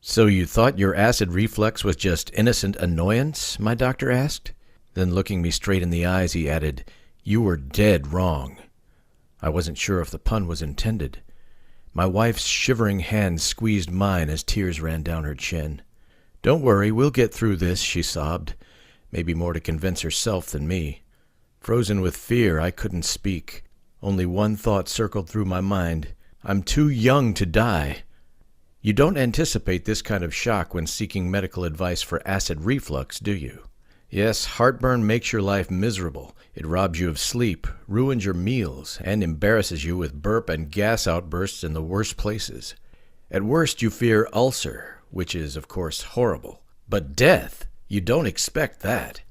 So you thought your acid reflux was just innocent annoyance? My doctor asked. Then looking me straight in the eyes, he added, "You were dead wrong." I wasn't sure if the pun was intended. My wife's shivering hand squeezed mine as tears ran down her chin. "Don't worry, we'll get through this," she sobbed, maybe more to convince herself than me. Frozen with fear, I couldn't speak. Only one thought circled through my mind. I'm too young to die. You don't anticipate this kind of shock when seeking medical advice for acid reflux, do you? Yes, heartburn makes your life miserable. It robs you of sleep, ruins your meals, and embarrasses you with burp and gas outbursts in the worst places. At worst, you fear ulcer, which is, of course, horrible. But death? You don't expect that.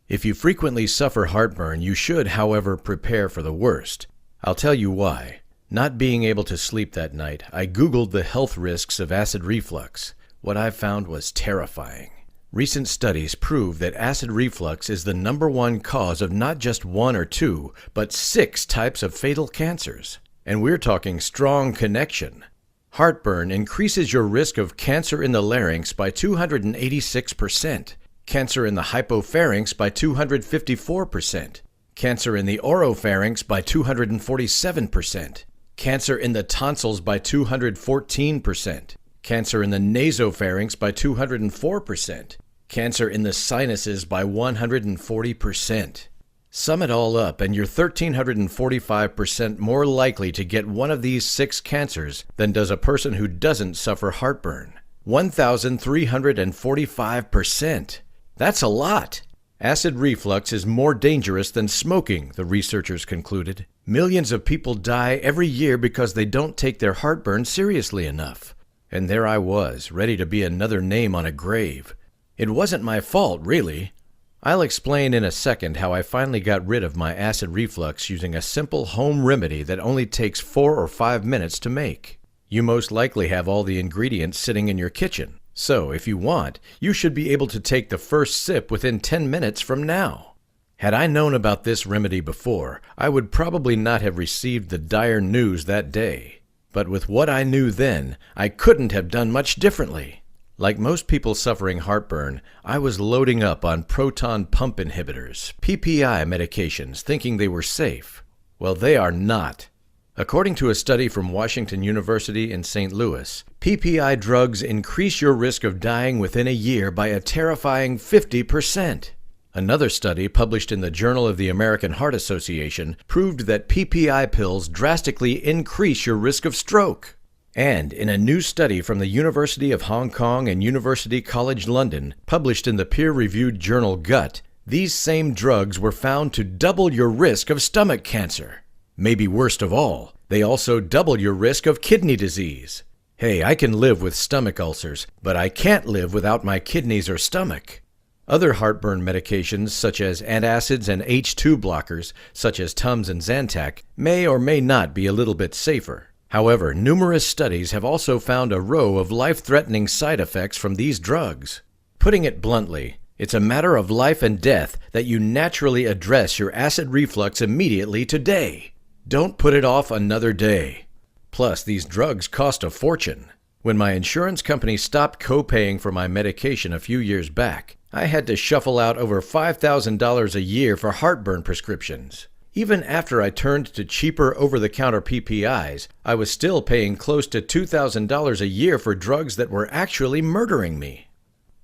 If you frequently suffer heartburn, you should, however, prepare for the worst. I'll tell you why. Not being able to sleep that night, I Googled the health risks of acid reflux. What I found was terrifying. Recent studies prove that acid reflux is the #1 cause of not just 1 or 2, but 6 types of fatal cancers. And we're talking strong connection. Heartburn increases your risk of cancer in the larynx by 286%, cancer in the hypopharynx by 254%, cancer in the oropharynx by 247%, cancer in the tonsils by 214%, cancer in the nasopharynx by 204%, cancer in the sinuses by 140%. Sum it all up, and you're 1,345% more likely to get one of these 6 cancers than does a person who doesn't suffer heartburn. 1,345%. That's a lot. Acid reflux is more dangerous than smoking, the researchers concluded. Millions of people die every year because they don't take their heartburn seriously enough. And there I was, ready to be another name on a grave. It wasn't my fault, really. I'll explain in a second how I finally got rid of my acid reflux using a simple home remedy that only takes 4 or 5 minutes to make. You most likely have all the ingredients sitting in your kitchen. So, if you want, you should be able to take the first sip within 10 minutes from now. Had I known about this remedy before, I would probably not have received the dire news that day. But with what I knew then, I couldn't have done much differently. Like most people suffering heartburn, I was loading up on proton pump inhibitors, PPI medications, thinking they were safe. Well, they are not. According to a study from Washington University in St. Louis, PPI drugs increase your risk of dying within a year by a terrifying 50%. Another study published in the Journal of the American Heart Association proved that PPI pills drastically increase your risk of stroke. And in a new study from the University of Hong Kong and University College London, published in the peer-reviewed journal Gut, these same drugs were found to double your risk of stomach cancer. Maybe worst of all, they also double your risk of kidney disease. Hey, I can live with stomach ulcers, but I can't live without my kidneys or stomach. Other heartburn medications, such as antacids and H2 blockers, such as Tums and Zantac, may or may not be a little bit safer. However, numerous studies have also found a row of life-threatening side effects from these drugs. Putting it bluntly, it's a matter of life and death that you naturally address your acid reflux immediately today. Don't put it off another day. Plus, these drugs cost a fortune. When my insurance company stopped co-paying for my medication a few years back, I had to shuffle out over $5,000 a year for heartburn prescriptions. Even after I turned to cheaper over-the-counter PPIs, I was still paying close to $2,000 a year for drugs that were actually murdering me.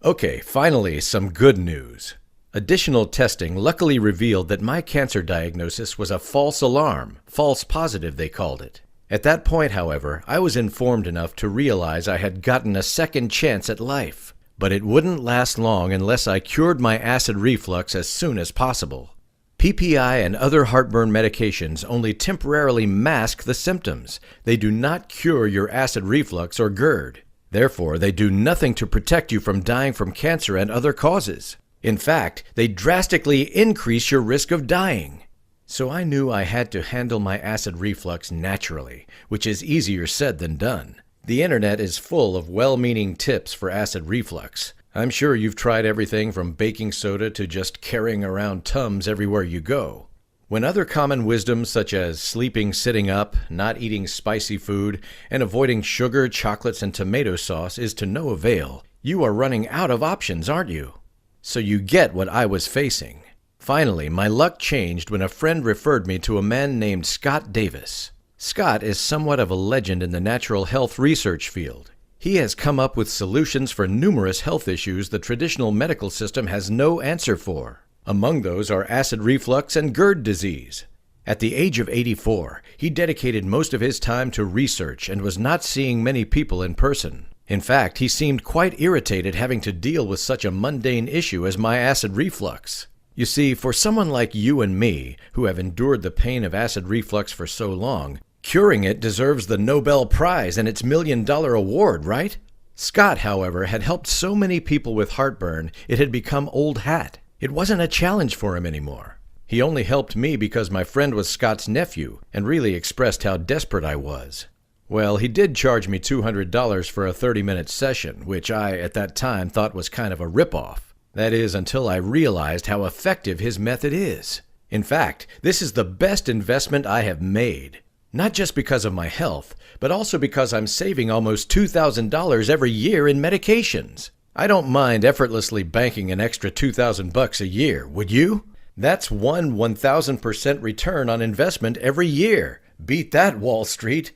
Okay, finally, some good news. Additional testing luckily revealed that my cancer diagnosis was a false alarm, false positive they called it. At that point, however, I was informed enough to realize I had gotten a second chance at life. But it wouldn't last long unless I cured my acid reflux as soon as possible. PPI and other heartburn medications only temporarily mask the symptoms. They do not cure your acid reflux or GERD. Therefore, they do nothing to protect you from dying from cancer and other causes. In fact, they drastically increase your risk of dying. So I knew I had to handle my acid reflux naturally, which is easier said than done. The internet is full of well-meaning tips for acid reflux. I'm sure you've tried everything from baking soda to just carrying around Tums everywhere you go. When other common wisdoms such as sleeping sitting up, not eating spicy food, and avoiding sugar, chocolates, and tomato sauce is to no avail, you are running out of options, aren't you? So you get what I was facing. Finally, my luck changed when a friend referred me to a man named Scott Davis. Scott is somewhat of a legend in the natural health research field. He has come up with solutions for numerous health issues the traditional medical system has no answer for. Among those are acid reflux and GERD disease. At the age of 84, he dedicated most of his time to research and was not seeing many people in person. In fact, he seemed quite irritated having to deal with such a mundane issue as my acid reflux. You see, for someone like you and me, who have endured the pain of acid reflux for so long, curing it deserves the Nobel Prize and its $1 million award, right? Scott, however, had helped so many people with heartburn, it had become old hat. It wasn't a challenge for him anymore. He only helped me because my friend was Scott's nephew and really expressed how desperate I was. Well, he did charge me $200 for a 30-minute session, which I, at that time, thought was kind of a ripoff. That is, until I realized how effective his method is. In fact, this is the best investment I have made. Not just because of my health, but also because I'm saving almost $2,000 every year in medications. I don't mind effortlessly banking an extra $2,000 a year, would you? That's 1,000% return on investment every year. Beat that, Wall Street!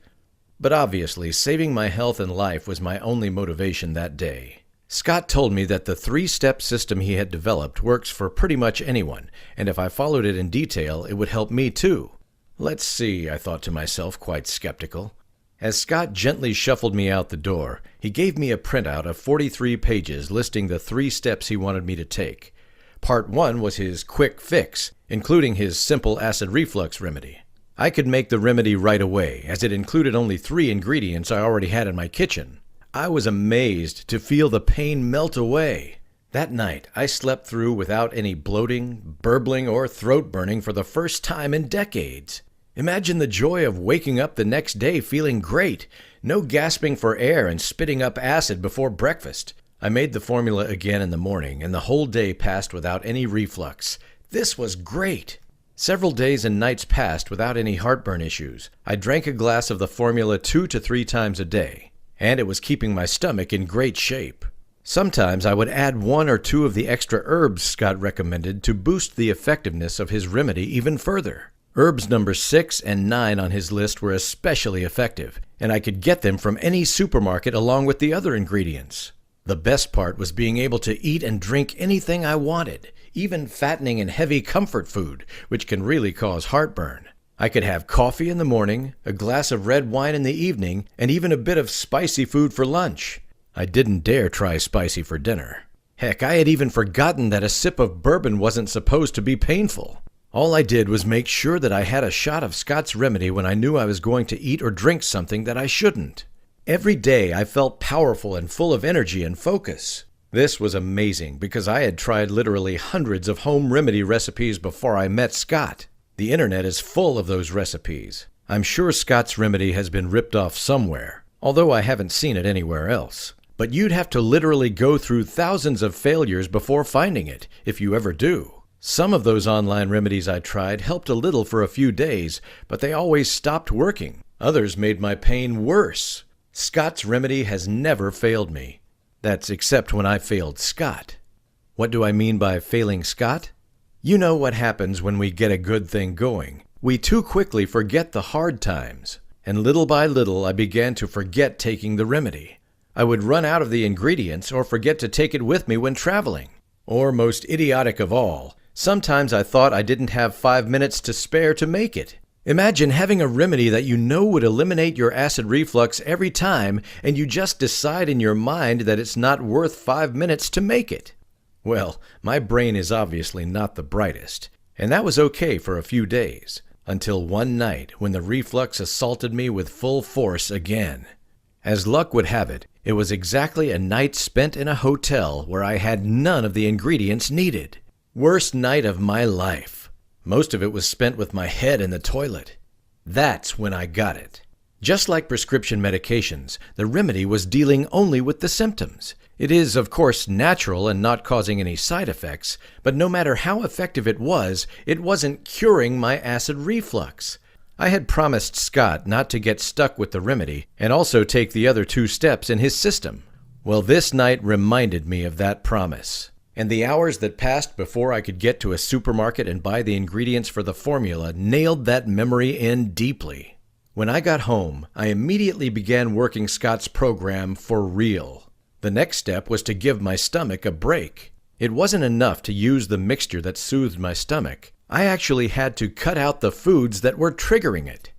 But obviously, saving my health and life was my only motivation that day. Scott told me that the 3-step system he had developed works for pretty much anyone, and if I followed it in detail, it would help me too. Let's see, I thought to myself, quite skeptical. As Scott gently shuffled me out the door, he gave me a printout of 43 pages listing the 3 steps he wanted me to take. Part 1 was his quick fix, including his simple acid reflux remedy. I could make the remedy right away, as it included only 3 ingredients I already had in my kitchen. I was amazed to feel the pain melt away. That night, I slept through without any bloating, burbling, or throat burning for the first time in decades. Imagine the joy of waking up the next day feeling great. No gasping for air and spitting up acid before breakfast. I made the formula again in the morning, and the whole day passed without any reflux. This was great. Several days and nights passed without any heartburn issues. I drank a glass of the formula 2 to 3 times a day, and it was keeping my stomach in great shape. Sometimes I would add 1 or 2 of the extra herbs Scott recommended to boost the effectiveness of his remedy even further. Herbs number 6 and 9 on his list were especially effective, and I could get them from any supermarket along with the other ingredients. The best part was being able to eat and drink anything I wanted, even fattening and heavy comfort food, which can really cause heartburn. I could have coffee in the morning, a glass of red wine in the evening, and even a bit of spicy food for lunch. I didn't dare try spicy for dinner. Heck, I had even forgotten that a sip of bourbon wasn't supposed to be painful. All I did was make sure that I had a shot of Scott's remedy when I knew I was going to eat or drink something that I shouldn't. Every day I felt powerful and full of energy and focus. This was amazing because I had tried literally hundreds of home remedy recipes before I met Scott. The internet is full of those recipes. I'm sure Scott's remedy has been ripped off somewhere, although I haven't seen it anywhere else. But you'd have to literally go through thousands of failures before finding it, if you ever do. Some of those online remedies I tried helped a little for a few days, but they always stopped working. Others made my pain worse. Scott's remedy has never failed me. That's except when I failed Scott. What do I mean by failing Scott? You know what happens when we get a good thing going. We too quickly forget the hard times. And little by little I began to forget taking the remedy. I would run out of the ingredients or forget to take it with me when traveling. Or most idiotic of all, sometimes I thought I didn't have 5 minutes to spare to make it. Imagine having a remedy that you know would eliminate your acid reflux every time, and you just decide in your mind that it's not worth 5 minutes to make it. Well, my brain is obviously not the brightest, and that was okay for a few days, until one night when the reflux assaulted me with full force again. As luck would have it, it was exactly a night spent in a hotel where I had none of the ingredients needed. Worst night of my life. Most of it was spent with my head in the toilet. That's when I got it. Just like prescription medications, the remedy was dealing only with the symptoms. It is, of course, natural and not causing any side effects, but no matter how effective it wasn't curing my acid reflux. I had promised Scott not to get stuck with the remedy and also take the other 2 steps in his system. Well, this night reminded me of that promise. And the hours that passed before I could get to a supermarket and buy the ingredients for the formula nailed that memory in deeply. When I got home, I immediately began working Scott's program for real. The next step was to give my stomach a break. It wasn't enough to use the mixture that soothed my stomach. I actually had to cut out the foods that were triggering it.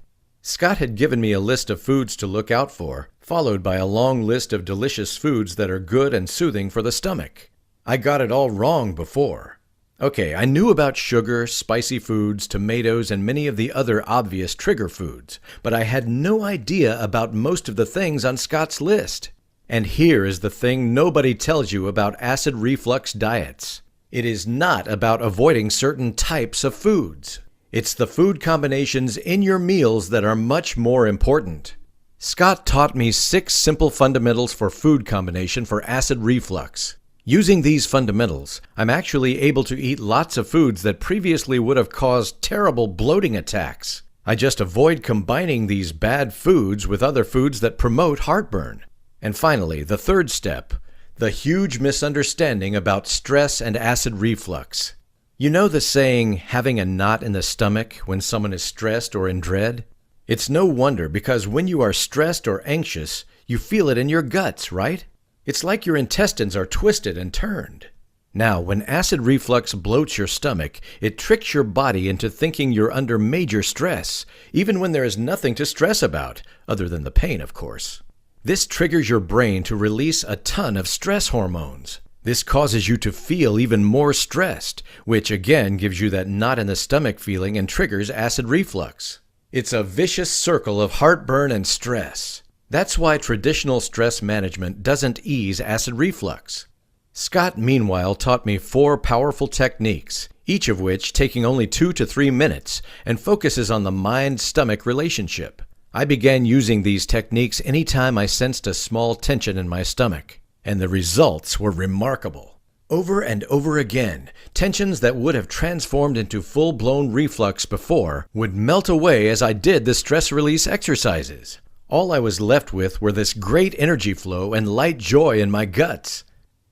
Scott had given me a list of foods to look out for, followed by a long list of delicious foods that are good and soothing for the stomach. I got it all wrong before. Okay, I knew about sugar, spicy foods, tomatoes, and many of the other obvious trigger foods, but I had no idea about most of the things on Scott's list. And here is the thing nobody tells you about acid reflux diets. It is not about avoiding certain types of foods. It's the food combinations in your meals that are much more important. Scott taught me 6 simple fundamentals for food combination for acid reflux. Using these fundamentals, I'm actually able to eat lots of foods that previously would have caused terrible bloating attacks. I just avoid combining these bad foods with other foods that promote heartburn. And finally, the 3rd step, the huge misunderstanding about stress and acid reflux. You know the saying, having a knot in the stomach when someone is stressed or in dread? It's no wonder, because when you are stressed or anxious, you feel it in your guts, right? It's like your intestines are twisted and turned. Now, when acid reflux bloats your stomach, it tricks your body into thinking you're under major stress, even when there is nothing to stress about, other than the pain, of course. This triggers your brain to release a ton of stress hormones. This causes you to feel even more stressed, which again gives you that knot in the stomach feeling and triggers acid reflux. It's a vicious circle of heartburn and stress. That's why traditional stress management doesn't ease acid reflux. Scott, meanwhile, taught me 4 powerful techniques, each of which taking only 2 to 3 minutes, and focuses on the mind-stomach relationship. I began using these techniques anytime I sensed a small tension in my stomach, and the results were remarkable. Over and over again, tensions that would have transformed into full-blown reflux before would melt away as I did the stress release exercises. All I was left with were this great energy flow and light joy in my guts.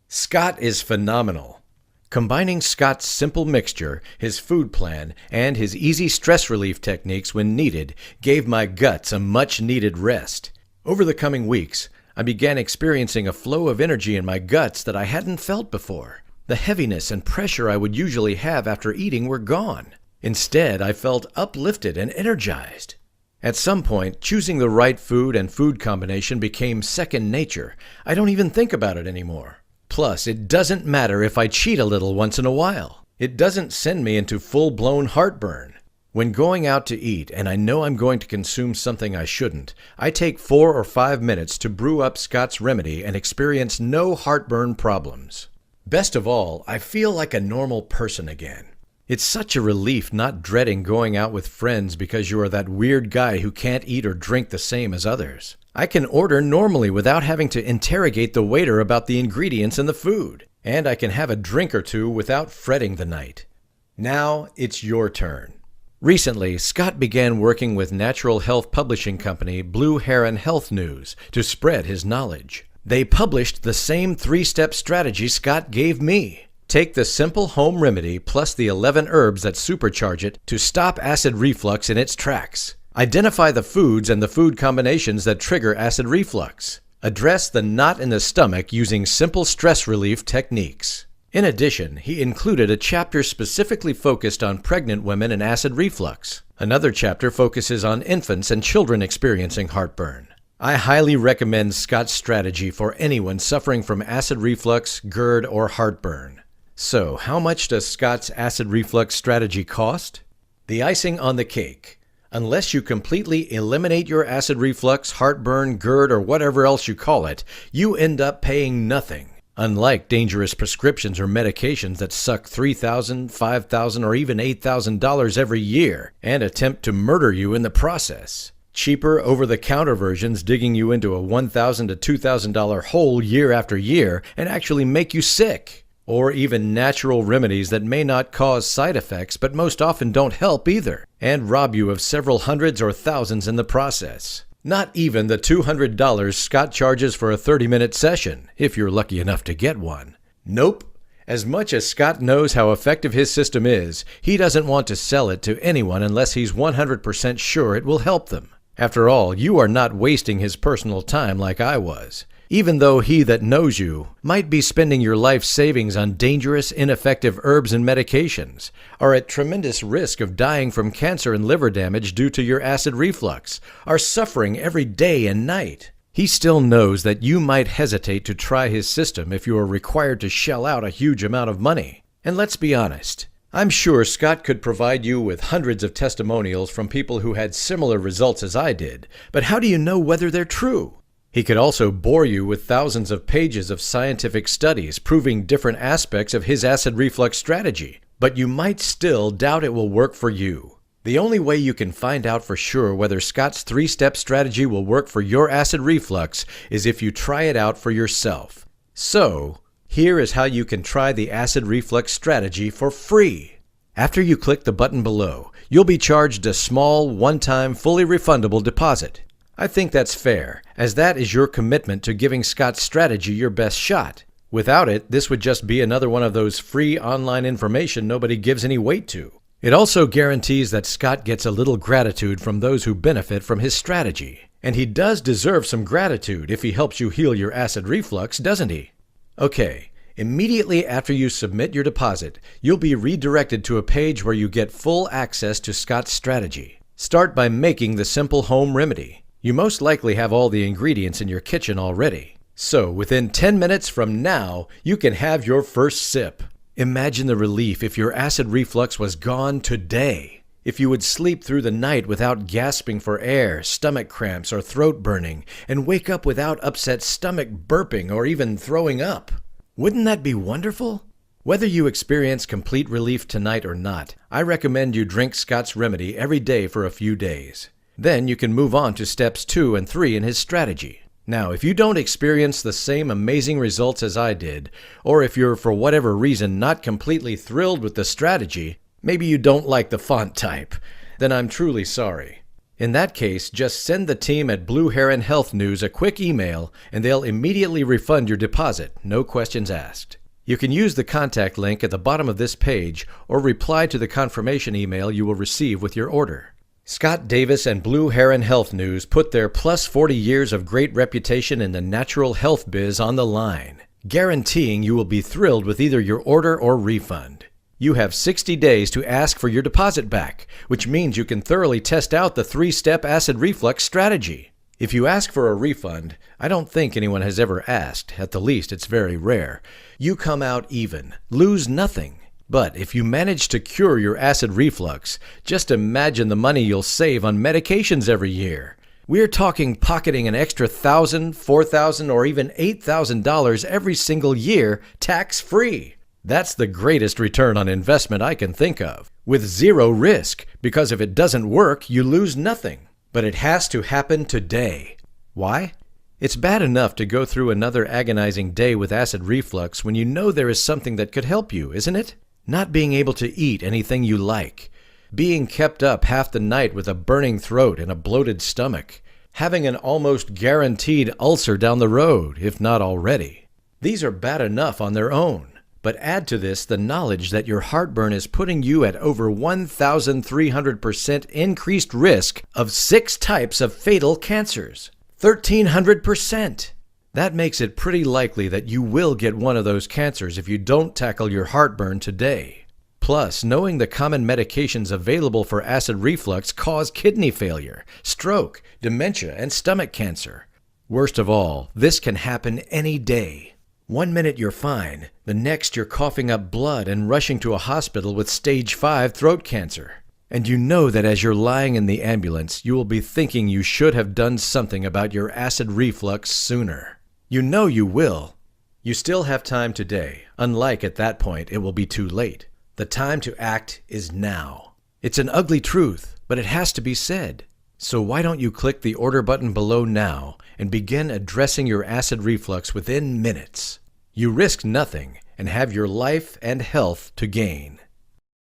Scott is phenomenal. Combining Scott's simple mixture, his food plan, and his easy stress relief techniques when needed gave my guts a much-needed rest. Over the coming weeks, I began experiencing a flow of energy in my guts that I hadn't felt before. The heaviness and pressure I would usually have after eating were gone. Instead, I felt uplifted and energized. At some point, choosing the right food and food combination became second nature. I don't even think about it anymore. Plus, it doesn't matter if I cheat a little once in a while. It doesn't send me into full-blown heartburn. When going out to eat and I know I'm going to consume something I shouldn't, I take 4 or 5 minutes to brew up Scott's remedy and experience no heartburn problems. Best of all, I feel like a normal person again. It's such a relief not dreading going out with friends because you are that weird guy who can't eat or drink the same as others. I can order normally without having to interrogate the waiter about the ingredients in the food, and I can have a drink or 2 without fretting the night. Now it's your turn. Recently, Scott began working with natural health publishing company Blue Heron Health News to spread his knowledge. They published the same 3-step strategy Scott gave me. Take the simple home remedy plus the 11 herbs that supercharge it to stop acid reflux in its tracks. Identify the foods and the food combinations that trigger acid reflux. Address the knot in the stomach using simple stress relief techniques. In addition, he included a chapter specifically focused on pregnant women and acid reflux. Another chapter focuses on infants and children experiencing heartburn. I highly recommend Scott's strategy for anyone suffering from acid reflux, GERD, or heartburn. So, how much does Scott's acid reflux strategy cost? The icing on the cake. Unless you completely eliminate your acid reflux, heartburn, GERD, or whatever else you call it, you end up paying nothing. Unlike dangerous prescriptions or medications that suck $3,000, $5,000, or even $8,000 every year and attempt to murder you in the process. Cheaper over-the-counter versions digging you into a $1,000 to $2,000 hole year after year and actually make you sick. Or even natural remedies that may not cause side effects but most often don't help either, and rob you of several hundreds or thousands in the process. Not even the $200 Scott charges for a 30-minute session, if you're lucky enough to get one. Nope. As much as Scott knows how effective his system is, he doesn't want to sell it to anyone unless he's 100% sure it will help them. After all, you are not wasting his personal time like I was. Even though he that knows you might be spending your life savings on dangerous, ineffective herbs and medications, are at tremendous risk of dying from cancer and liver damage due to your acid reflux, are suffering every day and night. He still knows that you might hesitate to try his system if you are required to shell out a huge amount of money. And let's be honest, I'm sure Scott could provide you with hundreds of testimonials from people who had similar results as I did, but how do you know whether they're true? He could also bore you with thousands of pages of scientific studies proving different aspects of his acid reflux strategy, but you might still doubt it will work for you. The only way you can find out for sure whether Scott's 3-step strategy will work for your acid reflux is if you try it out for yourself. So, here is how you can try the acid reflux strategy for free. After you click the button below, you'll be charged a small, one-time, fully refundable deposit. I think that's fair, as that is your commitment to giving Scott's strategy your best shot. Without it, this would just be another one of those free online information nobody gives any weight to. It also guarantees that Scott gets a little gratitude from those who benefit from his strategy. And he does deserve some gratitude if he helps you heal your acid reflux, doesn't he? Okay, immediately after you submit your deposit, you'll be redirected to a page where you get full access to Scott's strategy. Start by making the simple home remedy. You most likely have all the ingredients in your kitchen already. So, within 10 minutes from now, you can have your first sip. Imagine the relief if your acid reflux was gone today. If you would sleep through the night without gasping for air, stomach cramps, or throat burning, and wake up without upset stomach burping or even throwing up. Wouldn't that be wonderful? Whether you experience complete relief tonight or not, I recommend you drink Scott's remedy every day for a few days. Then you can move on to steps 2 and 3 in his strategy. Now, if you don't experience the same amazing results as I did, or if you're for whatever reason not completely thrilled with the strategy, maybe you don't like the font type, then I'm truly sorry. In that case, just send the team at Blue Heron Health News a quick email and they'll immediately refund your deposit, no questions asked. You can use the contact link at the bottom of this page or reply to the confirmation email you will receive with your order. Scott Davis and Blue Heron Health News put their plus 40 years of great reputation in the natural health biz on the line, guaranteeing you will be thrilled with either your order or refund. You have 60 days to ask for your deposit back, which means you can thoroughly test out the 3-step acid reflux strategy. If you ask for a refund, I don't think anyone has ever asked, at the least it's very rare, you come out even, lose nothing. But if you manage to cure your acid reflux, just imagine the money you'll save on medications every year. We're talking pocketing an extra $1,000, $4,000, or even $8,000 every single year, tax-free. That's the greatest return on investment I can think of, with zero risk, because if it doesn't work, you lose nothing. But it has to happen today. Why? It's bad enough to go through another agonizing day with acid reflux when you know there is something that could help you, isn't it? Not being able to eat anything you like, being kept up half the night with a burning throat and a bloated stomach, having an almost guaranteed ulcer down the road, if not already. These are bad enough on their own, but add to this the knowledge that your heartburn is putting you at over 1,300% increased risk of 6 types of fatal cancers. 1,300%! That makes it pretty likely that you will get one of those cancers if you don't tackle your heartburn today. Plus, knowing the common medications available for acid reflux cause kidney failure, stroke, dementia, and stomach cancer. Worst of all, this can happen any day. One minute you're fine, the next you're coughing up blood and rushing to a hospital with stage 5 throat cancer. And you know that as you're lying in the ambulance, you will be thinking you should have done something about your acid reflux sooner. You know you will. You still have time today, unlike at that point it will be too late. The time to act is now. It's an ugly truth, but it has to be said. So why don't you click the order button below now and begin addressing your acid reflux within minutes? You risk nothing and have your life and health to gain.